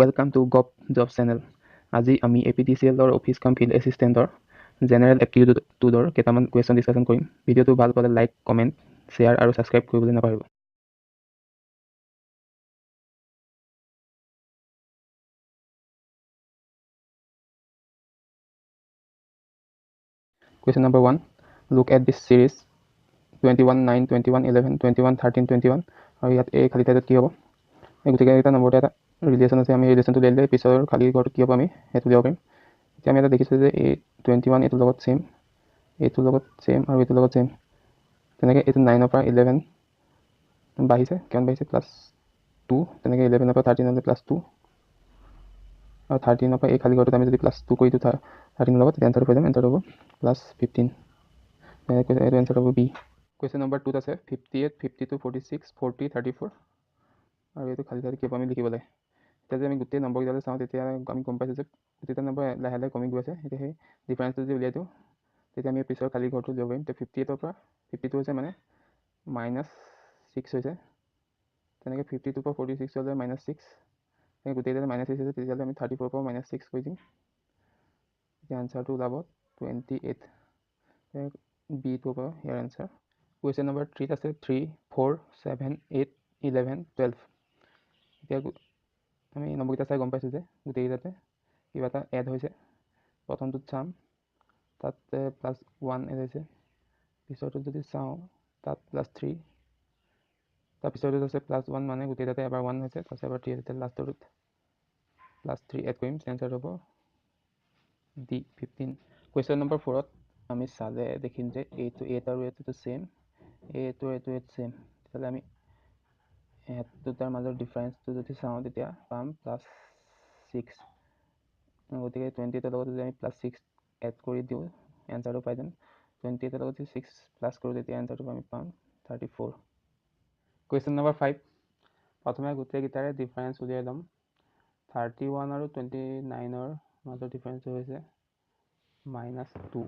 Welcome to GOP Job Channel. আজি আমি APTCL office কাম ফিল্ড এছিষ্টেণ্টৰ জেনেৰেল এপ্টিটিউডৰ কেইটামান কুৱেশ্যন ডিছকাশ্যন কৰিম। ভিডিঅ'টো ভাল পালে লাইক, কমেণ্ট, শ্বেয়াৰ আৰু ছাবস্ক্ৰাইব কৰিবলৈ নাপাহৰিব। Question number 1. Look at this series 21, 9, 21, 11, 21, 13, 21 আৰু ইয়াত এই খালী ঠাইটোত কি হ'ব? এই গোটেইকেইটা নম্বৰতে এটা ৰিলেশ্যন আছে। আমি ৰিলেশ্যনটো লৈ ল'লে পিছৰ খালী ঘৰটো কি হ'ব আমি সেইটো উলিয়াব পাৰিম। এতিয়া আমি এটা দেখিছোঁ যে এই 21 এইটোৰ লগত ছেইম, এইটোৰ লগত ছেইম আৰু এইটোৰ লগত ছেইম। তেনেকৈ এইটো 9ৰ পৰা 11 বাঢ়িছে, কিমান বাঢ়িছে? +2। তেনেকৈ 11ৰ পৰা 13লৈ +2 আৰু 13ৰ পৰা এই খালী ঘৰটোত আমি যদি +2 কৰি দিওঁ 13ৰ লগত, তেতিয়া এনচাৰটো পাই যাম। এনচাৰটো হ'ব +15। তেনেকৈ এইটো এনচাৰটো হ'ব বি। কুৱেশ্যন নম্বৰ 2ত আছে 58, 52, 46, 40, 34 আৰু এইটো খালী ঠাইত কি হ'ব আমি লিখিব লাগে। এতিয়া যদি আমি গোটেই নম্বৰকেইটালৈ চাওঁ তেতিয়া আমি গম পাইছোঁ যে গোটেইটা নম্বৰ লাহে লাহে কমি গৈ আছে। এতিয়া সেই ডিফাৰেঞ্চটো যদি উলিয়াই দিওঁ তেতিয়া আমি পিছৰ খালী ঘৰটো যাব পাৰিম। এতিয়া 58ৰ পৰা 52 হৈছে মানে -6 হৈছে। তেনেকৈ 52ৰ পৰা 46 হ'লে -6, তেনেকৈ গোটেইকেইটা -6 হৈছে। তেতিয়াহ'লে আমি 34ৰ পৰা -6 কৰি দিম। এতিয়া এনচাৰটো ওলাব 28। বিটো হ'ব ইয়াৰ এনচাৰ। কুৱেশ্যন নম্বৰ 3 আছে 3, 4, 7, 8, 11, 12। এতিয়া আমি নম্বৰকেইটা চাই গম পাইছোঁ যে গোটেইকেইটাতে কিবা এটা এড হৈছে। প্ৰথমটোত চাম তাত +1 এড হৈছে, পিছৰটোত যদি চাওঁ তাত +3, তাৰপিছৰটোত আছে +1 মানে গোটেইটাতে এবাৰ 1 হৈছে, তাৰপিছত এবাৰ 3 হৈছে। লাষ্টৰটোত +3 এড কৰিম, এনচাৰ হ'ব ডি 15। কুৱেশ্যন নম্বৰ 4ত আমি চালে দেখিম যে এইটো 8 আৰু এইটোতো ছেইম, এইটো 8 ছেইম। তেতিয়াহ'লে আমি দুটাৰ মাজৰ ডিফাৰেঞ্চটো যদি চাওঁ তেতিয়া পাম +6। গতিকে 28ৰ লগত যদি আমি +6 এড কৰি দিওঁ এনচাৰটো পাই যাম। 28ৰ লগত যদি 6 প্লাছ কৰোঁ তেতিয়া এনচাৰটো আমি পাম 34। কুৱেশ্যন নম্বৰ 5, প্ৰথমে গোটেইকেইটাৰে ডিফাৰেঞ্চ উলিয়াই ল'ম। 31 আৰু 29ৰ মাজৰ ডিফাৰেঞ্চটো হৈছে -2।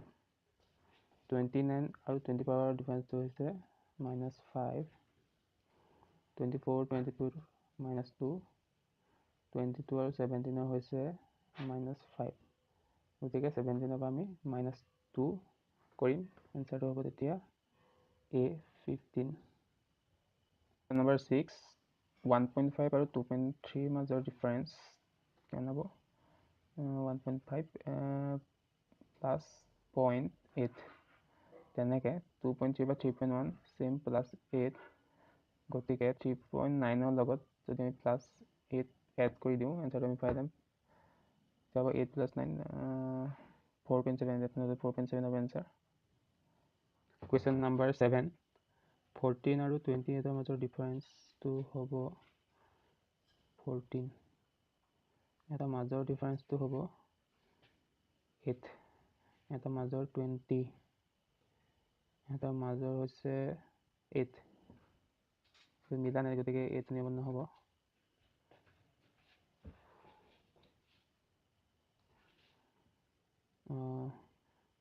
29 আৰু 24ৰ ডিফাৰেঞ্চটো হৈছে -5। 24, 22 -2, 22 আৰু 17ৰ হৈছে -5। গতিকে 17ৰ পৰা আমি -2 কৰিম, এনচাৰটো হ'ব তেতিয়া A 15। নম্বৰ 6, 1.5 আৰু 2.3 মাজৰ ডিফাৰেঞ্চ কিমান হ'ব? 1.5 + 0.8। তেনেকৈ 2.3 বা 3.1 ছেইম +8। গতিকে 3.9ৰ লগত যদি আমি +8 এড কৰি দিওঁ এনচাৰটো আমি পাই যাম। তেতিয়া হ'ব 8 + 9 4.7। 4.7 হ'ব এনচাৰ। কুৱেশ্যন নম্বৰ 7, 14 আৰু 28ৰ মাজৰ ডিফাৰেঞ্চটো হ'ব 14। এটা মাজৰ ডিফাৰেঞ্চটো হ'ব 8। এটা মাজৰ 20, এটা মাজৰ হৈছে 8। মিলা নাই, গতিকে 8 নিব নহ'ব।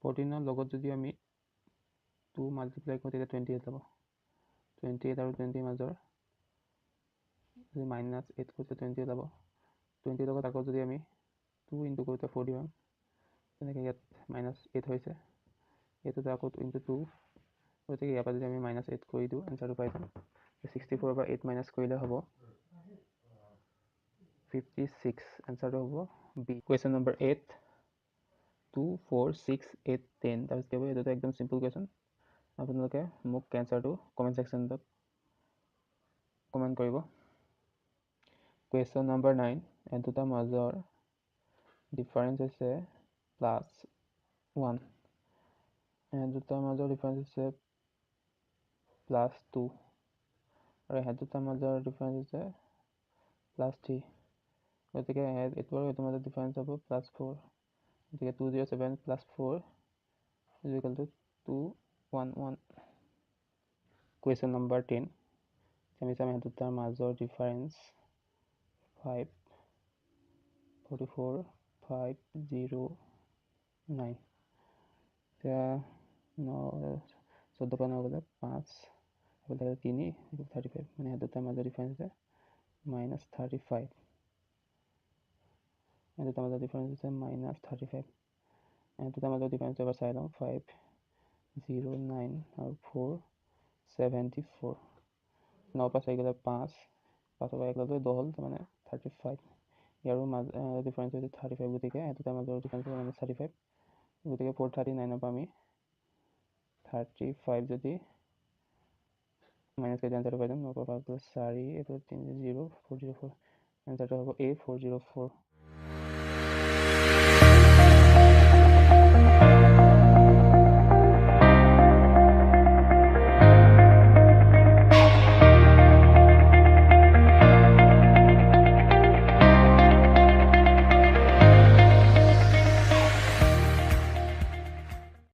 -14ৰ লগত যদি আমি 2 মাল্টিপ্লাই কৰোঁ তেতিয়া 28 হ'ব। 28 আৰু 20ৰ মাজৰ যদি -8 কৰোঁ তেতিয়া 28 হ'ব। 20ৰ লগত আকৌ যদি আমি 2 ইনটু কৰোঁ তেতিয়া 40 পাম। তেনেকৈ ইয়াত -8 হৈছে, এইটোত আকৌ ইনটু 2, গতিকে ইয়াৰ পৰা যদি আমি -8 কৰি দিওঁ এনচাৰটো পাই যাম। 64ৰ পৰা 8 মাইনাছ কৰিলে হ'ব 56। এনচাৰটো হ'ব বি। Question number 8, 2, 4, 6, 8, 10। তাৰপিছত কি হ'ব? এইটোতো একদম চিম্পল কুৱেশ্যন। আপোনালোকে মোক এনচাৰটো কমেণ্ট ছেকশ্যনত কমেণ্ট কৰিব। কুৱেশ্যন নম্বৰ 9, এই দুটাৰ মাজৰ ডিফাৰেঞ্চ হৈছে +1। এই দুটাৰ মাজৰ ডিফাৰেঞ্চ হৈছে +2 আৰু এই দুটাৰ মাজৰ ডিফাৰেঞ্চ হৈছে +3। গতিকে এইটো আৰু এইটোৰ মাজত ডিফাৰেঞ্চ হ'ব +4। গতিকে 207 + 4 = 211। কুৱেশ্যন নম্বৰ 10, আমি চাম এই দুটাৰ মাজৰ ডিফাৰেঞ্চ 544, 509। এতিয়া 14 পৰা 9 গ'লে 5, 3, 35, মানে সেই দুটাৰ মাজৰ ডিফাৰেঞ্চ হৈছে -35। এই দুটাৰ মাজৰ ডিফাৰেঞ্চ হৈছে -35। এই দুটাৰ মাজৰ ডিফাৰেঞ্চ এবাৰ চাই লওঁ, 509 আৰু 474। 9 পৰা 4 গ'লে 5, 5 পৰা 1 গ'লে 10 হ'ল, তাৰমানে 35। ইয়াৰো ডিফাৰেঞ্চ হৈছে 35, গতিকে এই দুটাৰ মাজৰ ডিফাৰেঞ্চ মানে 35, গতিকে 439ৰ পৰা আমি 35 যদি মাইনাছ কৰি এনচাৰটো পাই যাম। 9 পৰা 5 গ'লে 4, এইটো 3 0, 404, এনচাৰটো হ'ব A404।